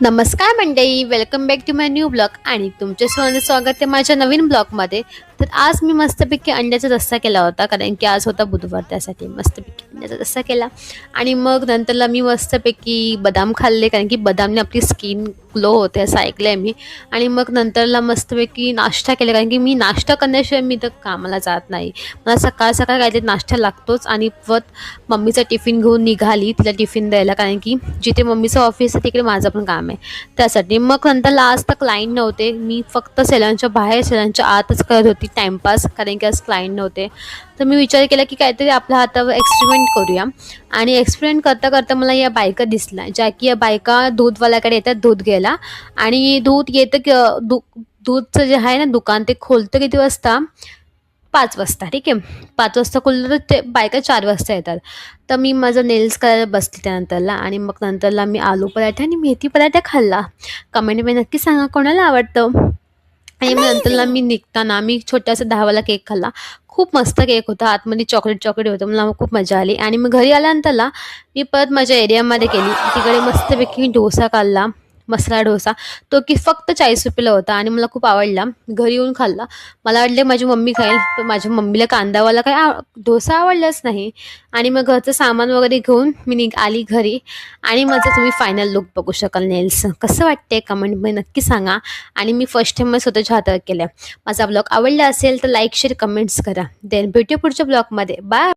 नमस्कार मंडळी, welcome back to my new blog आणि तुमचे सर्वांचं स्वागत आहे माझ्या नवीन ब्लॉगमध्ये. तर आज मी मस्तपैकी अंड्याचा रस्सा केला होता, कारण की आज होता बुधवार, त्यासाठी मस्तपैकी अंड्याचा रस्सा केला. आणि मग नंतरला मी मस्तपैकी बदाम खाल्ले, कारण की बदामने आपली स्किन ग्लो होते असं ऐकलं आहे मी. आणि मग नंतरला मस्तपैकी नाश्ता केला, कारण की मी नाश्ता करण्याशिवाय मी तर कामाला जात नाही. मला सकाळ सकाळ काहीतरी नाश्ता लागतोच. आणि मम्मीचा टिफिन घेऊन निघाली तिला टिफिन द्यायला, कारण की जिथे मम्मीचं ऑफिस आहे तिकडे माझं पण काम आहे, त्यासाठी. मग नंतर आज तर क्लायंट नव्हते, मी फक्त सेलांच्या बाहेर सेलांच्या आतच करत होती टाईमपास, कारण की आज क्लायंट नव्हते. तर मी विचार केला की काहीतरी आपल्या हातावर एक्सपेरिमेंट करूया. आणि एक्सपेरिमेंट करता करता मला या बायका दिसल्या, ज्या की या बायका दूधवाल्याकडे येतात दूध घ्यायला. आणि दूध येतं की दूधचं जे आहे ना दुकान, ते खोलतं किती वाजता? 5 वाजता. ठीक आहे, 5 वाजता खुललं तर ते बायका 4 वाजता येतात. तर मी माझं नेल्स करायला बसले त्यानंतरला. आणि मग नंतरला मी आलू पराठा आणि मेथी पराठा खाल्ला. कमेंटमध्ये नक्की सांगा कोणाला आवडतं. आणि मग नंतरला मी निघताना मी छोटासा 10वाला केक खाल्ला. खूप मस्त केक होता, आतमध्ये चॉकलेट चॉकलेट होतं, मला खूप मजा आली. आणि मग घरी आल्यानंतरला मी परत माझ्या एरियामध्ये गेली, तिकडे मस्तपैकी डोसा खाल्ला, मसाला डोसा. तो की फक्त 40 रुपयाला होता आणि मला खूप आवडला. घरी येऊन खाल्ला. मला वाटले माझी मम्मी खाईल, तर माझ्या मम्मीला कांदावाला काही डोसा आवडलाच नाही. आणि मग घरचं सामान वगैरे घेऊन मी आली घरी. आणि माझं तुम्ही फायनल लुक बघू शकाल नेल्स कसं वाटते कमेंटमध्ये नक्की सांगा. आणि मी फर्स्ट टाइम स्वतःच्या हातावर केलं. माझा ब्लॉग आवडला असेल तर लाईक शेअर कमेंट्स करा. देन भेटू पुढच्या ब्लॉगमध्ये. बाय.